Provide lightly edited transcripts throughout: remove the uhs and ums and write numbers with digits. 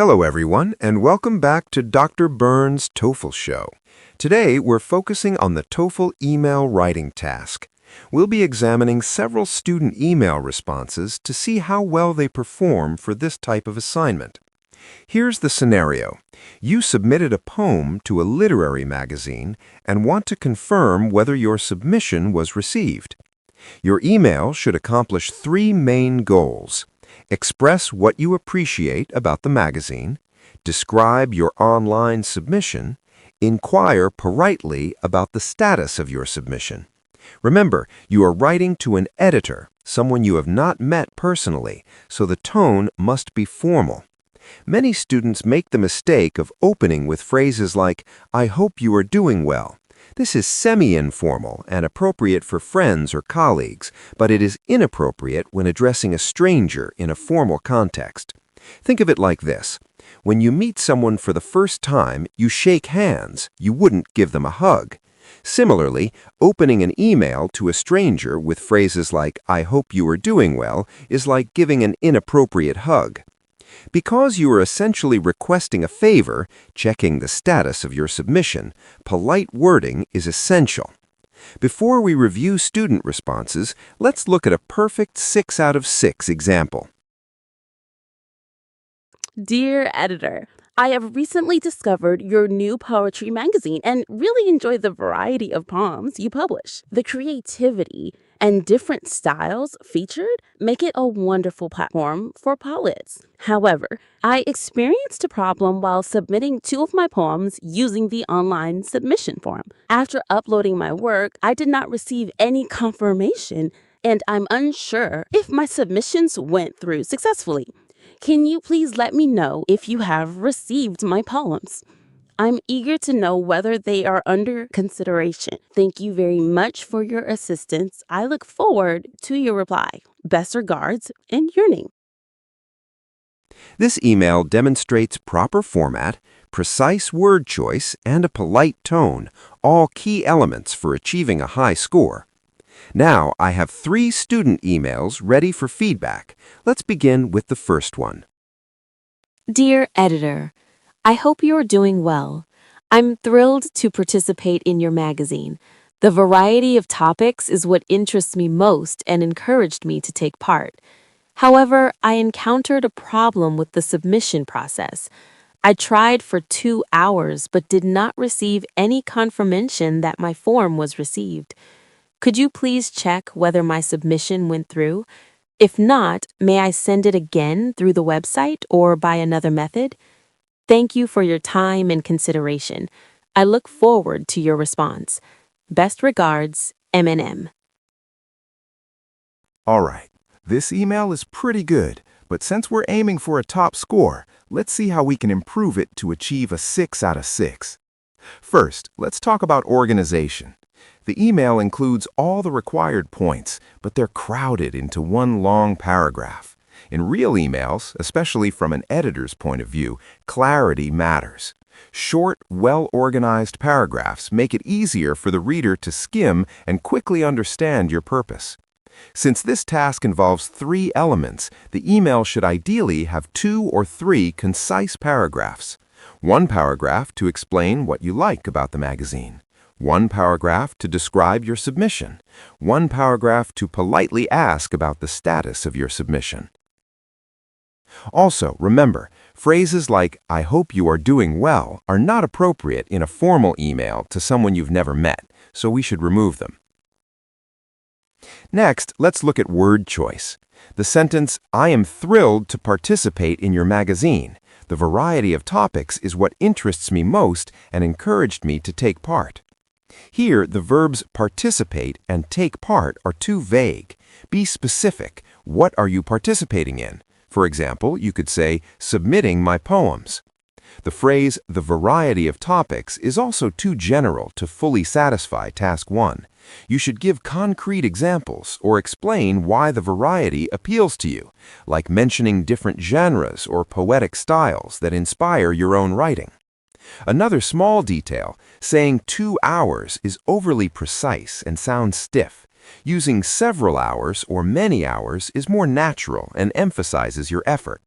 Hello, everyone, and welcome back to Dr. Burns' TOEFL show. Today, we're focusing on the TOEFL email writing task. We'll be examining several student email responses to see how well they perform for this type of assignment. Here's the scenario. You submitted a poem to a literary magazine and want to confirm whether your submission was received. Your email should accomplish three main goals. Express what you appreciate about the magazine, describe your online submission, inquire politely about the status of your submission. Remember, you are writing to an editor, someone you have not met personally, so the tone must be formal. Many students make the mistake of opening with phrases like, "I hope you are doing well." This is semi-informal and appropriate for friends or colleagues, but it is inappropriate when addressing a stranger in a formal context. Think of it like this. When you meet someone for the first time, you shake hands. You wouldn't give them a hug. Similarly, opening an email to a stranger with phrases like, "I hope you are doing well," is like giving an inappropriate hug. Because you are essentially requesting a favor, checking the status of your submission, polite wording is essential. Before we review student responses, let's look at a perfect 6 out of 6 example. Dear editor, I have recently discovered your new poetry magazine and really enjoy the variety of poems you publish. The creativity and different styles featured make it a wonderful platform for poets. However, I experienced a problem while submitting 2 of my poems using the online submission form. After uploading my work, I did not receive any confirmation, and I'm unsure if my submissions went through successfully. Can you please let me know if you have received my poems? I'm eager to know whether they are under consideration. Thank you very much for your assistance. I look forward to your reply. Best regards, and your name. This email demonstrates proper format, precise word choice, and a polite tone, all key elements for achieving a high score. Now, I have 3 student emails ready for feedback. Let's begin with the first one. Dear editor, I hope you are doing well. I'm thrilled to participate in your magazine. The variety of topics is what interests me most and encouraged me to take part. However, I encountered a problem with the submission process. I tried for 2 hours but did not receive any confirmation that my form was received. Could you please check whether my submission went through? If not, may I send it again through the website or by another method? Thank you for your time and consideration. I look forward to your response. Best regards, M&M. All right, this email is pretty good, but since we're aiming for a top score, let's see how we can improve it to achieve a 6 out of 6. First, let's talk about organization. The email includes all the required points, but they're crowded into one long paragraph. In real emails, especially from an editor's point of view, clarity matters. Short, well-organized paragraphs make it easier for the reader to skim and quickly understand your purpose. Since this task involves 3 elements, the email should ideally have 2 or 3 concise paragraphs. 1 paragraph to explain what you like about the magazine. 1 paragraph to describe your submission. 1 paragraph to politely ask about the status of your submission. Also, remember, phrases like, "I hope you are doing well," are not appropriate in a formal email to someone you've never met, so we should remove them. Next, let's look at word choice. The sentence, "I am thrilled to participate in your magazine. The variety of topics is what interests me most and encouraged me to take part." Here, the verbs participate and take part are too vague. Be specific. What are you participating in? For example, you could say, "submitting my poems." The phrase, "the variety of topics," is also too general to fully satisfy task 1. You should give concrete examples or explain why the variety appeals to you, like mentioning different genres or poetic styles that inspire your own writing. Another small detail, saying 2 hours is overly precise and sounds stiff. Using several hours or many hours is more natural and emphasizes your effort.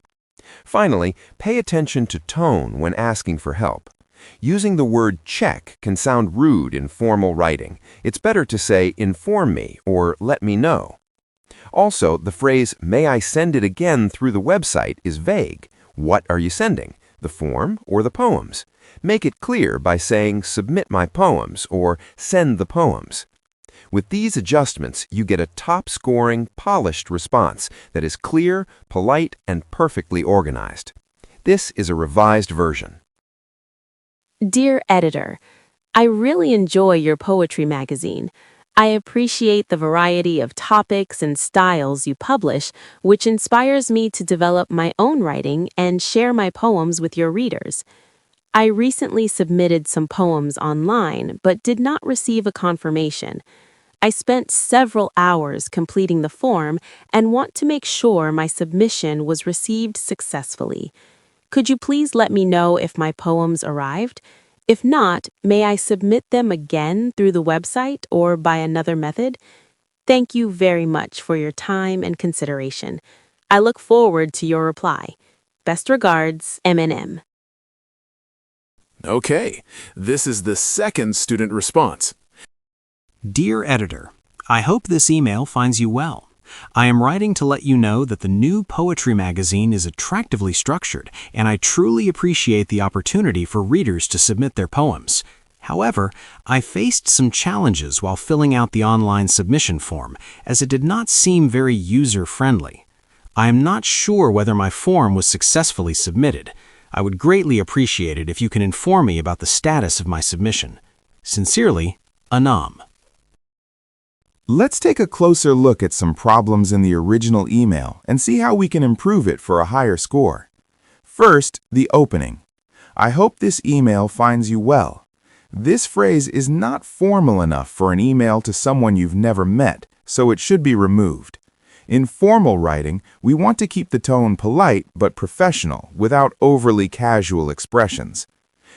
Finally, pay attention to tone when asking for help. Using the word check can sound rude in formal writing. It's better to say inform me or let me know. Also, the phrase may I send it again through the website is vague. What are you sending? The form or the poems? Make it clear by saying submit my poems or send the poems. With these adjustments, you get a top-scoring, polished response that is clear, polite, and perfectly organized. This is a revised version. Dear Editor, I really enjoy your poetry magazine. I appreciate the variety of topics and styles you publish, which inspires me to develop my own writing and share my poems with your readers. I recently submitted some poems online, but did not receive a confirmation. I spent several hours completing the form and want to make sure my submission was received successfully. Could you please let me know if my poems arrived? If not, may I submit them again through the website or by another method? Thank you very much for your time and consideration. I look forward to your reply. Best regards, M&M. Okay, this is the second student response. Dear Editor, I hope this email finds you well. I am writing to let you know that the new poetry magazine is attractively structured, and I truly appreciate the opportunity for readers to submit their poems. However, I faced some challenges while filling out the online submission form, as it did not seem very user-friendly. I am not sure whether my form was successfully submitted. I would greatly appreciate it if you can inform me about the status of my submission. Sincerely, Anam. Let's take a closer look at some problems in the original email and see how we can improve it for a higher score. First, the opening. I hope this email finds you well. This phrase is not formal enough for an email to someone you've never met, so it should be removed. In formal writing, we want to keep the tone polite but professional without overly casual expressions.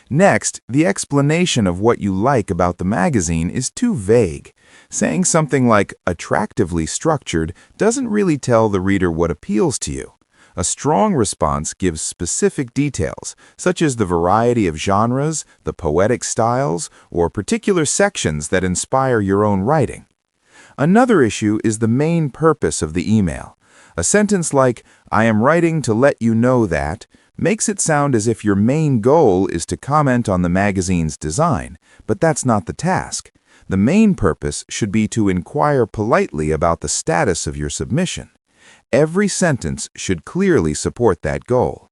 Next, the explanation of what you like about the magazine is too vague. Saying something like attractively structured doesn't really tell the reader what appeals to you. A strong response gives specific details, such as the variety of genres, the poetic styles, or particular sections that inspire your own writing. Another issue is the main purpose of the email. A sentence like, I am writing to let you know that, makes it sound as if your main goal is to comment on the magazine's design, but that's not the task. The main purpose should be to inquire politely about the status of your submission. Every sentence should clearly support that goal.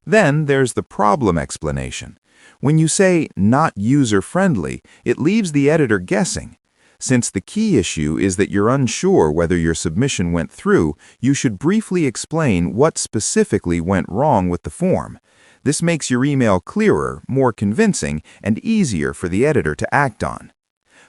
Then there's the problem explanation. When you say not user-friendly, it leaves the editor guessing. Since the key issue is that you're unsure whether your submission went through, you should briefly explain what specifically went wrong with the form. This makes your email clearer, more convincing, and easier for the editor to act on.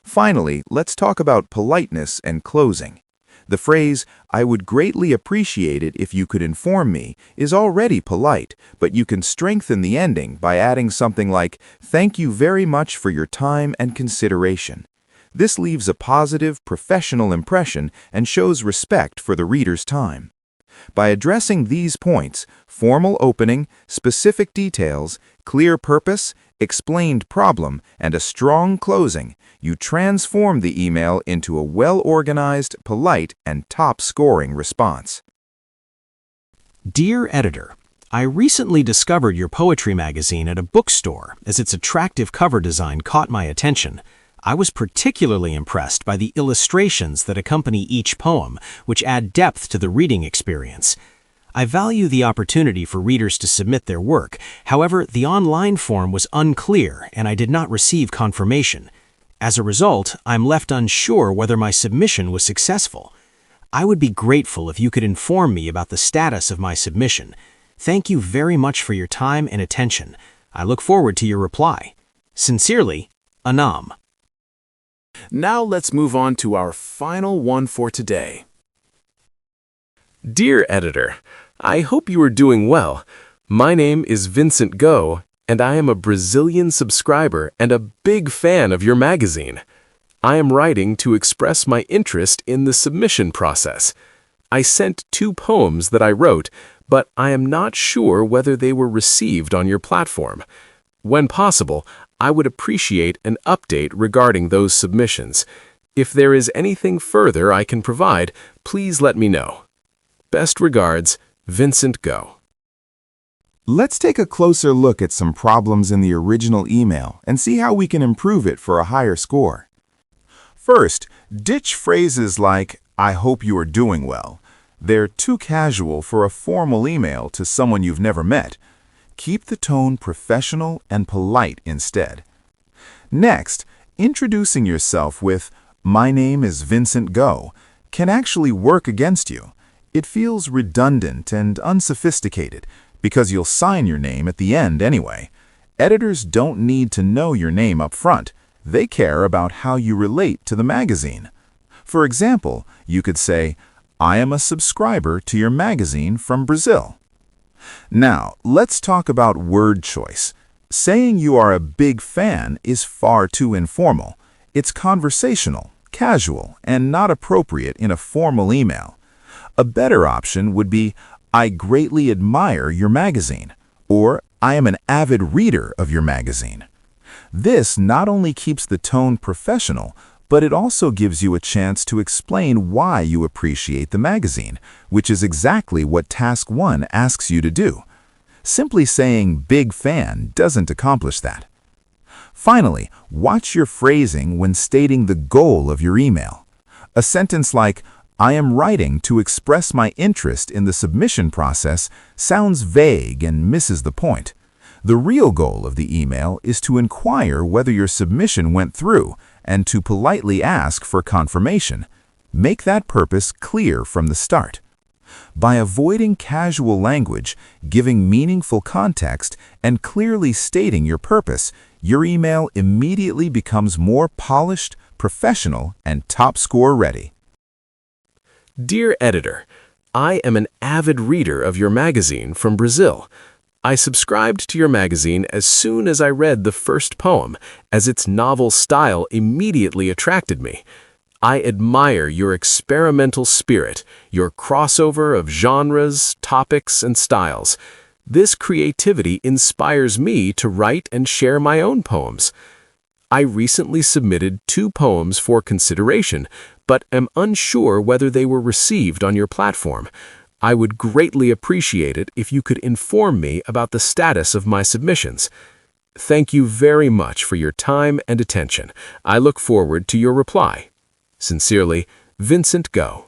Finally, let's talk about politeness and closing. The phrase, I would greatly appreciate it if you could inform me, is already polite, but you can strengthen the ending by adding something like, thank you very much for your time and consideration. This leaves a positive, professional impression and shows respect for the reader's time. By addressing these points, formal opening, specific details, clear purpose, explained problem, and a strong closing, you transform the email into a well-organized, polite, and top-scoring response. Dear Editor, I recently discovered your poetry magazine at a bookstore as its attractive cover design caught my attention. I was particularly impressed by the illustrations that accompany each poem, which add depth to the reading experience. I value the opportunity for readers to submit their work. However, the online form was unclear and I did not receive confirmation. As a result, I'm left unsure whether my submission was successful. I would be grateful if you could inform me about the status of my submission. Thank you very much for your time and attention. I look forward to your reply. Sincerely, Anam. Now let's move on to our final one for today. Dear Editor, I hope you are doing well. My name is Vincent Go, and I am a Brazilian subscriber and a big fan of your magazine. I am writing to express my interest in the submission process. I sent 2 poems that I wrote, but I am not sure whether they were received on your platform. When possible, I would appreciate an update regarding those submissions. If there is anything further I can provide, please let me know. Best regards, Vincent Go. Let's take a closer look at some problems in the original email and see how we can improve it for a higher score. First, ditch phrases like, "I hope you are doing well." They're too casual for a formal email to someone you've never met. Keep the tone professional and polite instead. Next, introducing yourself with, "My name is Vincent Go," can actually work against you. It feels redundant and unsophisticated because you'll sign your name at the end anyway. Editors don't need to know your name up front. They care about how you relate to the magazine. For example, you could say, "I am a subscriber to your magazine from Brazil." Now, let's talk about word choice. Saying you are a big fan is far too informal. It's conversational, casual, and not appropriate in a formal email. A better option would be, "I greatly admire your magazine," or "I am an avid reader of your magazine." This not only keeps the tone professional, but it also gives you a chance to explain why you appreciate the magazine, which is exactly what Task 1 asks you to do. Simply saying "big fan" doesn't accomplish that. Finally, watch your phrasing when stating the goal of your email. A sentence like, "I am writing to express my interest in the submission process" sounds vague and misses the point. The real goal of the email is to inquire whether your submission went through and to politely ask for confirmation. Make that purpose clear from the start. By avoiding casual language, giving meaningful context, and clearly stating your purpose, your email immediately becomes more polished, professional, and top score ready. Dear Editor, I am an avid reader of your magazine from Brazil. I subscribed to your magazine as soon as I read the first poem, as its novel style immediately attracted me. I admire your experimental spirit, your crossover of genres, topics, and styles. This creativity inspires me to write and share my own poems. I recently submitted 2 poems for consideration, but am unsure whether they were received on your platform. I would greatly appreciate it if you could inform me about the status of my submissions. Thank you very much for your time and attention. I look forward to your reply. Sincerely, Vincent Go.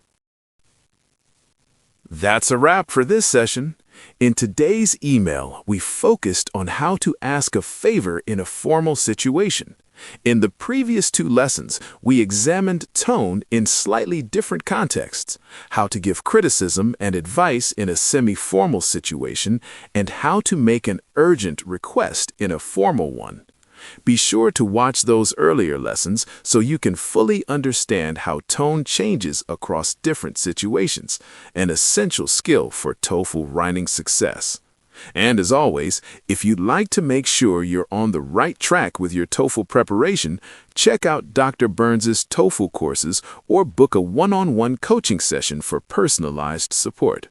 That's a wrap for this session. In today's email, we focused on how to ask a favor in a formal situation. In the previous 2 lessons, we examined tone in slightly different contexts, how to give criticism and advice in a semi-formal situation, and how to make an urgent request in a formal one. Be sure to watch those earlier lessons so you can fully understand how tone changes across different situations, an essential skill for TOEFL writing success. And as always, if you'd like to make sure you're on the right track with your TOEFL preparation, check out Dr. Burns's TOEFL courses or book a one-on-one coaching session for personalized support.